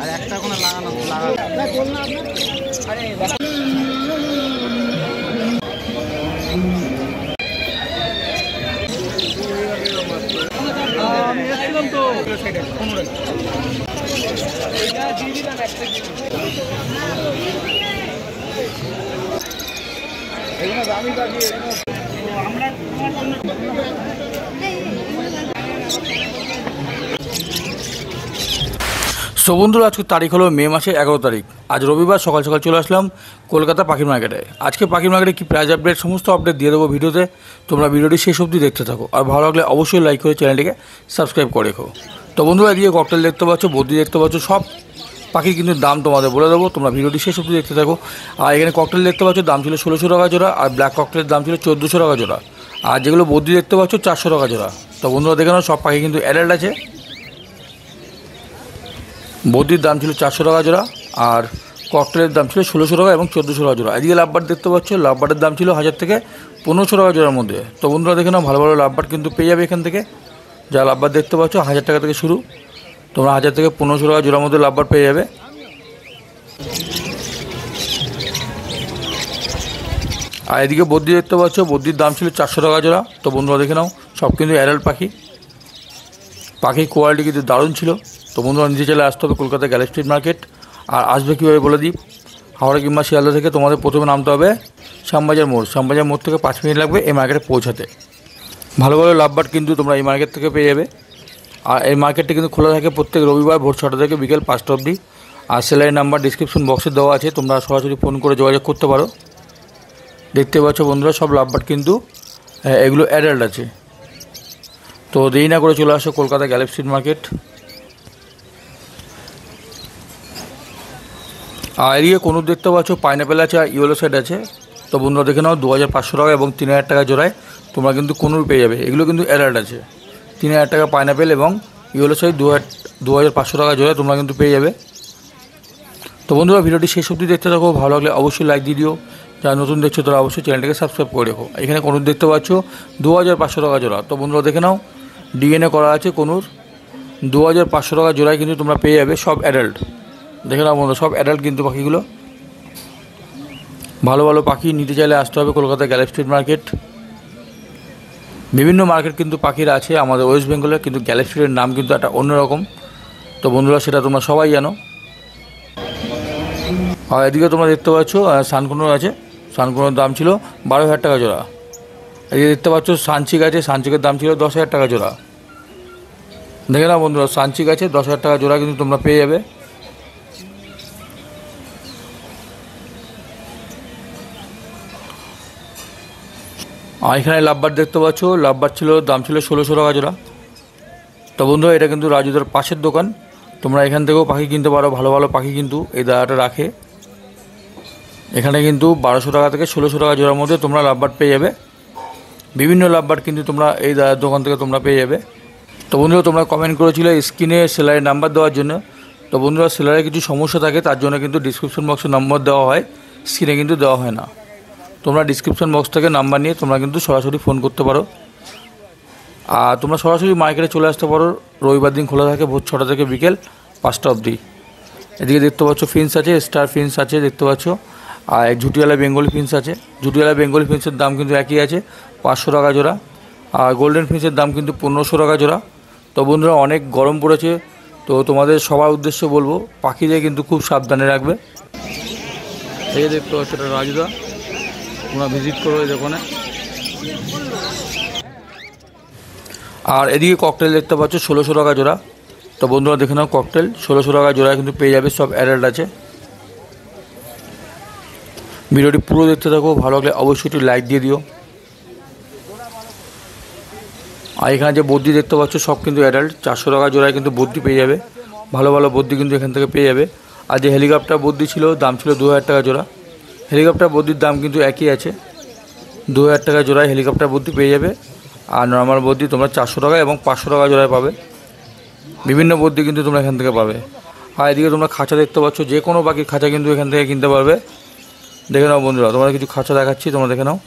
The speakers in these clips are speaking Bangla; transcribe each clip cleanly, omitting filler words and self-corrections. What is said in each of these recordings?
আর একটা কোনো লাগানো আমি এসেছিলাম তো সো বন্ধুরা, আজকে তারিখ হলো মে মাসের 11 তারিখ। আজ রবিবার সকাল সকাল চলে আসলাম কলকাতা পাখির মার্কেটে। আজকে পাখির মার্কেটে কী প্রাইস আপডেট সমস্ত আপডেট দিয়ে দেবো ভিডিওতে। তোমরা ভিডিওটি শেষ অবধি দেখতে থাকো, আর ভালো লাগলে অবশ্যই লাইক করে চ্যানেলটিকে সাবস্ক্রাইব করে রেখো। তো বন্ধুরা, এদিকে ককটেল দেখতে পাচ্ছ, বদ্রি দেখতে পাচ্ছ, সব পাখির কিন্তু দাম তোমাদের বলে দেবো, তোমরা ভিডিওটি শেষ অবধি দেখতে থাকো। আর এখানে ককটেল দেখতে পাচ্ছ, দাম ছিল 1600 টাকা জোড়া, আর ব্ল্যাক ককটেলের দাম ছিল 1400 টাকা জোড়া। আর যেগুলো বদ্রি দেখতে পাচ্ছ 400 টাকা জোড়া। তো বন্ধুরা দেখে নাও, সব পাখি কিন্তু অ্যাডাল্ট আছে। বদ্রির দাম ছিল 400 টাকা জোড়া, আর ককটেলের দাম ছিল 1600 টাকা এবং 1400 টাকা জোড়া। এদিকে লাভবার্ড দেখতে পাচ্ছ, লাভবার্ডের দাম ছিল 1000 থেকে 1500 টাকা জোড়ার মধ্যে। তো বন্ধুরা দেখে নাও, ভালো ভালো লাভবার্ড কিন্তু পেয়ে যাবে এখান থেকে। যা লাভবার্ড দেখতে পাচ্ছ 1000 টাকা থেকে শুরু, তোমরা 1000 থেকে 1500 টাকা জোড়ার মধ্যে লাভবার্ড পেয়ে যাবে। আর এদিকে বদ্রি দেখতে পাচ্ছ, বদ্রির দাম ছিল 400 টাকা জোড়া। তো বন্ধুরা দেখে নাও, সব কিন্তু অ্যাডাল্ট পাখি। পাখির কোয়ালিটি কিন্তু দারুণ ছিল। তো বন্ধুরা নিচে চলে আসতে হবে কলকাতা গ্যালেক্সি স্ট্রিট মার্কেট। আর আসবে কীভাবে বলে দিই, হাওড়া কিংবা শিয়ালদা থেকে তোমাদের প্রথমে নামতে হবে শ্যামবাজার মোড়। শ্যামবাজার মোড় থেকে 5 মিনিট লাগবে এই মার্কেটে পৌঁছাতে। ভালো ভালো লাভবার্ড কিন্তু তোমরা এই মার্কেট থেকে পেয়ে যাবে। আর এই মার্কেটটি কিন্তু খোলা থাকে প্রত্যেক রবিবার ভোর 6টা থেকে বিকেল 5টা অবধি। আর সেলাইয়ের নাম্বার ডিসক্রিপশন বক্সে দেওয়া আছে, তোমরা সরাসরি ফোন করে যোগাযোগ করতে পারো। দেখতে পাচ্ছ বন্ধুরা, সব লাভবার্ড কিন্তু এগুলো অ্যাডাল্ট আছে। তো দেরি না করে চলে আসো কলকাতা গ্যালেক্সি স্ট্রিট মার্কেট। আর এদিকে কোনুর দেখতে পাচ্ছ, পাইনাপেল আছে, আর ইয়েলো সাইড আছে। তো বন্ধুরা দেখে নাও, 2500 টাকা এবং 3000 টাকা জোড়ায় তোমরা কিন্তু কোনুর পেয়ে যাবে। এগুলো কিন্তু অ্যাডাল্ট আছে। 3000 টাকা পাইনাপেল এবং ইয়েলো সাইড 2500 টাকা জোড়ায় তোমরা কিন্তু পেয়ে যাবে। তো বন্ধুরা ভিডিওটি শেষ অবধি দেখতে থাকো, ভালো লাগলে অবশ্যই লাইক দিয়ে দিও। যারা নতুন দেখছো তারা অবশ্যই চ্যানেলটাকে সাবস্ক্রাইব করে রেখো। এখানে কোনুর দেখতে পাচ্ছ 2500 টাকা জোড়া। তো বন্ধুরা দেখে নাও, ডিএনএ করা আছে কোনুর, 2500 টাকা জোড়ায় কিন্তু তোমরা পেয়ে যাবে। সব অ্যাডাল্ট দেখে নাও বন্ধুরা, সব অ্যাডাল্ট কিন্তু পাখিগুলো। ভালো ভালো পাখি নিতে চাইলে আসতে হবে কলকাতা গ্যালেক্সি স্ট্রিট মার্কেট। বিভিন্ন মার্কেট কিন্তু পাখির আছে আমাদের ওয়েস্ট বেঙ্গলে, কিন্তু গ্যালেক্সি স্ট্রিটের নাম কিন্তু একটা অন্যরকম। তো বন্ধুরা সেটা তোমরা সবাই জানো। আর এদিকে তোমরা দেখতে পাচ্ছ সানকুনোর আছে, সানকুনোর দাম ছিল 12000 টাকা জোড়া। এদিকে দেখতে পাচ্ছ সানচিক আছে, সানচিকের দাম ছিল 10000 টাকা জোড়া। দেখে নাও বন্ধুরা, সানচিক আছে 10000 টাকা জোড়া কিন্তু তোমরা পেয়ে যাবে। আর এখানে লাভবার্ড দেখতে পাচ্ছ, লাভবার্ড ছিল দাম ছিল 1600 টাকা জোড়া। তো বন্ধুরা এটা কিন্তু রাজুদার পাশের দোকান, তোমরা এখান থেকেও পাখি কিনতে পারো। ভালো ভালো পাখি কিন্তু এই দাদাটা রাখে। এখানে কিন্তু 1200 টাকা থেকে 1600 টাকা জোড়ার মধ্যে তোমরা লাভবার্ড পেয়ে যাবে। বিভিন্ন লাভবার্ড কিন্তু তোমরা এই দাদার দোকান থেকে তোমরা পেয়ে যাবে। তো বন্ধুরা তোমরা কমেন্ট করেছিলে স্ক্রিনে সেলারের নাম্বার দেওয়ার জন্য। তো বন্ধুরা সেলারে কিছু সমস্যা থাকে, তার জন্য কিন্তু ডিসক্রিপশন বক্সে নাম্বার দেওয়া হয়, স্ক্রিনে কিন্তু দেওয়া হয় না। তোমরা ডিসক্রিপশন বক্স থেকে নাম্বার নিয়ে তোমরা কিন্তু সরাসরি ফোন করতে পারো। আর তোমরা সরাসরি মার্কেটে চলে আসতে পারো, রবিবার দিন খোলা থাকে ভোর 6টা থেকে বিকেল 5টা অবধি। এদিকে দেখতে পাচ্ছ ফিন্স আছে, স্টার ফিন্স আছে দেখতে পাচ্ছ। আর ঝুটিওয়ালা বেঙ্গলি ফিন্স আছে। ঝুটিওয়ালা বেঙ্গলি ফিন্সের দাম কিন্তু একই আছে, 500 টাকা জোড়া। আর গোল্ডেন ফিন্সের দাম কিন্তু 1500 টাকা জোড়া। তো বন্ধুরা অনেক গরম পড়েছে, তো তোমাদের সবার উদ্দেশ্যে বলবো পাখিদের কিন্তু খুব সাবধানে রাখবে। এই দেখতে পাচ্ছ এটা রাজুদা, তোমরা ভিজিট করো এই দোকানে। আর এদিকে ককটেল দেখতে পাচ্ছ 1600 টাকা জোড়া। তো বন্ধুরা দেখে নাও, ককটেল 1600 টাকা জোড়া কিন্তু পেয়ে যাবে, সব অ্যাডাল্ট আছে। ভিডিওটি পুরো দেখতে থাকো, ভালো লাগলে অবশ্যই একটু লাইক দিয়ে দিও। আর এখানে যে বদ্রি দেখতে পাচ্ছ সব কিন্তু অ্যাডাল্ট, 400 টাকা জোড়ায় কিন্তু বদ্রি পেয়ে যাবে। ভালো ভালো বদ্রি কিন্তু এখান থেকে পেয়ে যাবে। আর যে হেলিকপ্টার বদ্রি ছিল দাম ছিল 2000 টাকা জোড়া। হেলিকপ্টার বদ্রির দাম কিন্তু একই আছে, 2000 টাকা জোড়ায় হেলিকপ্টার বদ্রি পেয়ে যাবে। আর নর্মাল বদ্রি তোমরা 400 টাকা এবং 500 টাকা জোড়ায় পাবে। বিভিন্ন বদ্রি কিন্তু তোমরা এখান থেকে পাবে। আর এদিকে তোমরা খাঁচা দেখতে পাচ্ছ, যে কোনো পাখির খাঁচা কিন্তু এখান থেকে কিনতে পারবে। দেখে নাও বন্ধুরা, তোমরা কিছু খাঁচা দেখাচ্ছি, তোমরা দেখে নাও।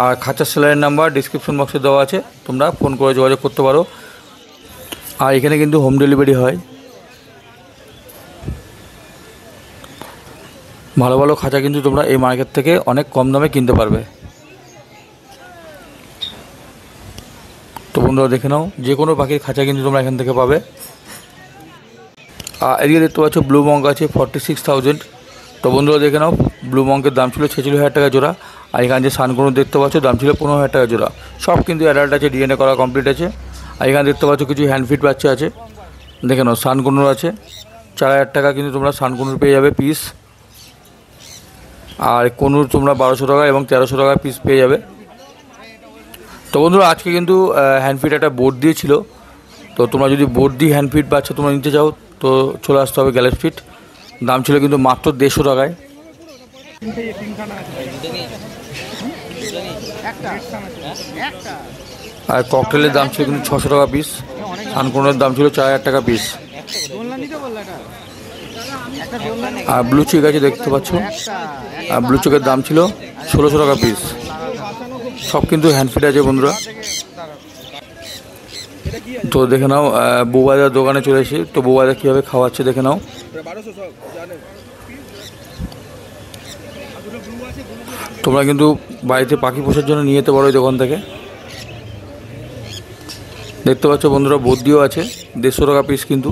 আর খাঁচার সেলারের নাম্বার ডিসক্রিপশন বক্সে দেওয়া আছে, তোমরা ফোন করে যোগাযোগ করতে পারো। আর এখানে কিন্তু হোম ডেলিভারি হয়। ভালো ভালো খাঁচা কিন্তু তোমরা এই মার্কেট থেকে অনেক কম দামে কিনতে পারবে। তো বন্ধুরা দেখে নাও, যে কোনো পাখির খাঁচা কিন্তু তোমরা এখান থেকে পাবে। আর এদিকে দেখতে পাচ্ছ ব্লু মঙ্ক আছে 46,000। তো বন্ধুরা দেখে নাও, ব্লু মঙ্কের দাম ছিল 46,000 টাকা জোড়া। আর এখানে যে সানকুনুর দেখতে পাচ্ছ দাম ছিল 15,000 টাকা জোড়া। সব কিন্তু অ্যাডাল্ট আছে, ডিএনএ করা কমপ্লিট আছে। আর এখানে দেখতে পাচ্ছ কিছু হ্যান্ডফিট বাচ্চা আছে, দেখে নাও। সানকুনুর আছে 4,000 টাকা কিন্তু তোমরা সানকুনুর পেয়ে যাবে পিস। আর কনুর তোমরা 1200 টাকা এবং 1300 টাকা পিস পেয়ে যাবে। তো বন্ধুরা আজকে কিন্তু হ্যান্ডফিট একটা বোর্ড দিয়েছিল, তো তোমরা যদি বোর্ড দিয়ে হ্যান্ডফিট বাচ্চা তোমরা নিতে চাও তো চলে আসতে হবে গ্যালাক্সি ফিট। দাম ছিল কিন্তু মাত্র 150 টাকায়। আর ককটেলের দাম ছিল কিন্তু 600 টাকা পিস। সানকুনের দাম ছিল 4,000 টাকা পিস। আর ব্লু চিক আছে দেখতে পাচ্ছ, আর ব্লু চিকের দাম ছিল 1600 টাকা পিস। সব কিন্তু হ্যান্ডফিট আছে বন্ধুরা। তো দেখে নাও, বৌবাজার দোকানে চলে এসে, তো বৌবাজার কীভাবে খাওয়াচ্ছে দেখে নাও। তোমরা কিন্তু বাড়িতে পাখি পোষার জন্য নিয়ে যেতে পারো এই দোকান থেকে। দেখতে পাচ্ছ বন্ধুরা বদ্যিও আছে 150 টাকা পিস কিন্তু।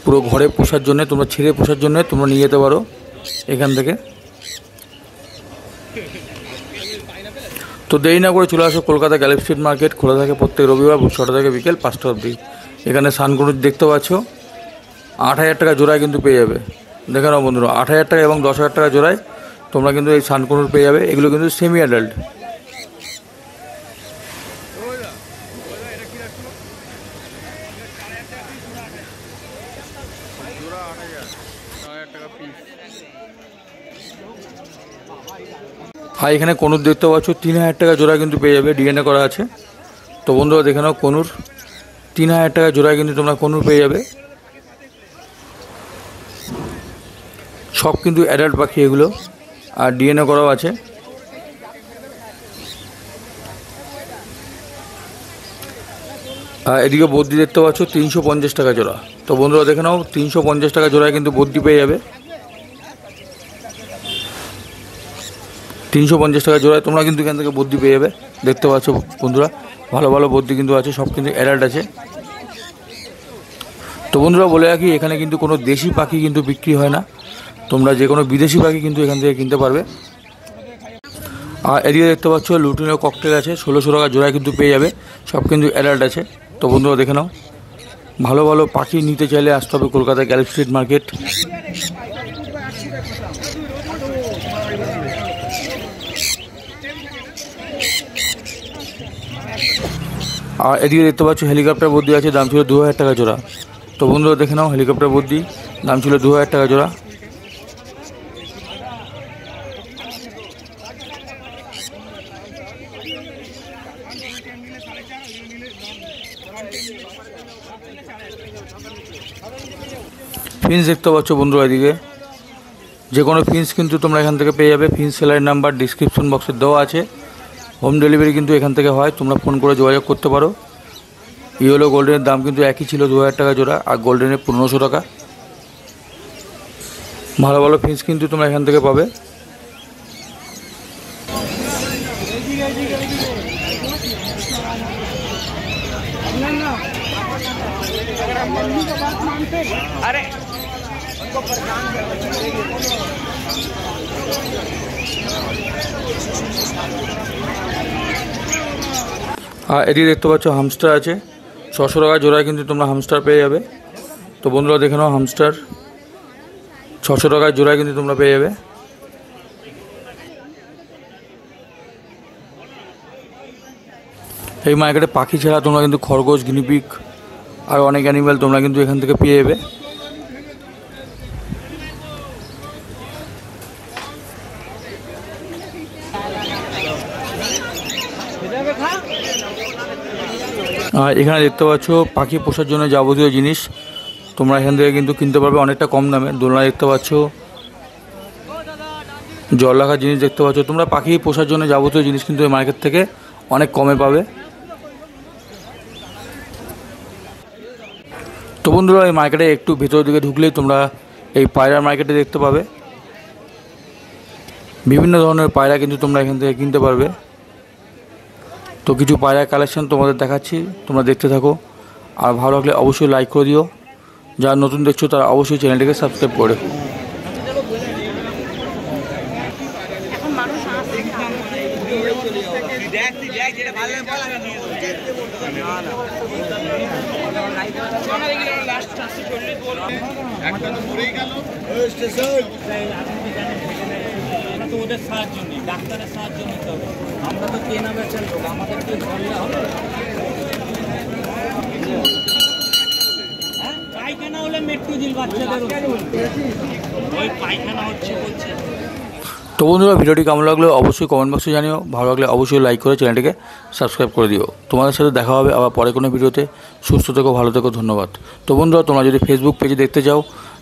পুরো ঘরে পোষার জন্য, তোমরা ছেড়ে পোষার জন্য তোমরা নিয়ে যেতে পারো এখান থেকে। তো দেরি না করে চলে আসো কলকাতা গ্যালাক্সি ফিট মার্কেট। খোলা থাকে প্রত্যেক রবিবার 6টা থেকে বিকেল 5টা অবধি। এখানে সানকুনুর দেখতে পাচ্ছ 8,000 টাকা জোড়ায় কিন্তু পেয়ে যাবে। দেখে নাও বন্ধুরা, 8,000 টাকা এবং 10,000 টাকা জোড়ায় তোমরা কিন্তু এই সানকুনুর পেয়ে যাবে। এগুলো কিন্তু সেমি অ্যাডাল্ট। আর এখানে কনুর দেখতে পাচ্ছ 3,000 টাকা জোড়া কিন্তু পেয়ে যাবে, ডিএনএ করা আছে। তো বন্ধুরা দেখে নাও, কনুর 3,000 টাকা জোড়ায় কিন্তু তোমরা কনুর পেয়ে যাবে। সব কিন্তু অ্যাডাল্ট পাখি এগুলো, আর ডিএনএ করাও আছে। আর এদিকে বদ্যি দেখতে পাচ্ছ 350 টাকা জোড়া। তো বন্ধুরা দেখে নাও, 350 টাকা জোড়ায় কিন্তু বদ্যি পেয়ে যাবে। 350 টাকা জোড়ায় তোমরা কিন্তু এখান থেকে বদ্যি পেয়ে যাবে। দেখতে পাচ্ছ বন্ধুরা, ভালো ভালো বদ্যি কিন্তু আছে, সব কিন্তু অ্যাডাল্ট আছে। তো বন্ধুরা বলে রাখি, এখানে কিন্তু কোনো দেশি পাখি কিন্তু বিক্রি হয় না। তোমরা যে কোনো বিদেশি পাখি কিন্তু এখান থেকে কিনতে পারবে। আর এদিকে দেখতে পাচ্ছ লুটিনো ককটেল আছে 1600 টাকা জোড়ায় কিন্তু পেয়ে যাবে। সব কিন্তু অ্যাডাল্ট আছে। তো বন্ধুরা দেখে নাও, ভালো ভালো পাখি নিতে চাইলে আসতে হবে কলকাতা গ্যালাক্সি ফিট মার্কেট। আর এদিকে দেখতে পাচ্ছ হেলিকপ্টার বদ্যি আছে, দাম ছিল 2,000 টাকা জোড়া। তো বন্ধুরা দেখে নাও, হেলিকপ্টার বদ্যি দাম ছিল 2,000 টাকা জোড়া। ফিন্স দেখতে পাচ্ছ বন্ধুরা, এদিকে যে কোনো ফিন্স কিন্তু তোমরা এখান থেকে পেয়ে যাবে। ফিন্স সেলারের নাম্বার ডিসক্রিপশন বক্সে দেওয়া আছে। হোম ডেলিভারি কিন্তু এখান থেকে হয়, তোমরা ফোন করে যোগাযোগ করতে পারো। ইয়েলো গোল্ডেনের দাম কিন্তু একই ছিল 2,000 টাকা জোড়া, আর গোল্ডেনের 1500 টাকা। ভালো ভালো ফিন্স কিন্তু তোমরা এখান থেকে পাবে। আর এটি দেখতে পাচ্ছ হামস্টার আছে 600 টাকা জোড়ায় কিন্তু তোমরা হামস্টার পেয়ে যাবে। তো বন্ধুরা দেখে নাও, হামস্টার 600 টাকায় জোড়ায় কিন্তু তোমরা পেয়ে যাবে। এই মার্কেটে পাখি ছাড়া তোমরা কিন্তু খরগোশ, গিনিপিগ আর অনেক অ্যানিমেল তোমরা কিন্তু এখান থেকে পেয়ে যাবে। আর এখানে দেখতে পাচ্ছ পাখি পোষার জন্য যাবতীয় জিনিস তোমরা এখান থেকে কিন্তু কিনতে পারবে অনেকটা কম দামে। দোলনা দেখতে পাচ্ছ জল রাখার জিনিস দেখতে পাচ্ছ। তোমরা পাখি পোষার জন্য যাবতীয় জিনিস কিন্তু এই মার্কেট থেকে অনেক কমে পাবে। তো বন্ধুরা, এই মার্কেটে একটু ভেতরের দিকে ঢুকলেই তোমরা এই পায়রার মার্কেটে দেখতে পাবে। বিভিন্ন ধরনের পায়রা কিন্তু তোমরা এখান থেকে কিনতে পারবে। তো কিছু পায়রা কালেকশন তোমাদের দেখাচ্ছি, তোমরা দেখতে থাকো। আর ভালো লাগলে অবশ্যই লাইক করে দিও। যারা নতুন দেখছো তারা অবশ্যই চ্যানেলটিকে সাবস্ক্রাইব করে। ওদের সাহায্য নেই, ডাক্তারের সাহায্য নিতে হবে। আমরা তো কেনা বেচার লোক, আমাদের কি ধরলে হবে? হ্যাঁ, পায়খানা হলে মেট্রো দিল বাচ্চাদের, ওই পায়খানা হচ্ছে বলছে। তো বন্ধুরা, ভিডিওটি কেমন লাগলো অবশ্যই কমেন্ট বক্সে জানিও। ভালো লাগলে অবশ্যই লাইক করে চ্যানেলটিকে সাবস্ক্রাইব করে দিও। তোমাদের সাথে দেখা হবে আবার পরে কোনো ভিডিওতে। সুস্থ থেকো, ভালো থেকো, ধন্যবাদ। তো বন্ধুরা, তোমরা যদি ফেসবুক পেজে দেখতে চাও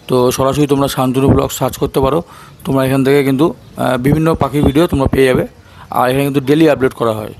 তো সরাসরি তোমরা শান্তনু ব্লগ সার্চ করতে পারো। তোমরা এখান থেকে কিন্তু বিভিন্ন পাখির ভিডিও তোমরা পেয়ে যাবে। আর এখানে কিন্তু ডেলি আপলোড করা হয়।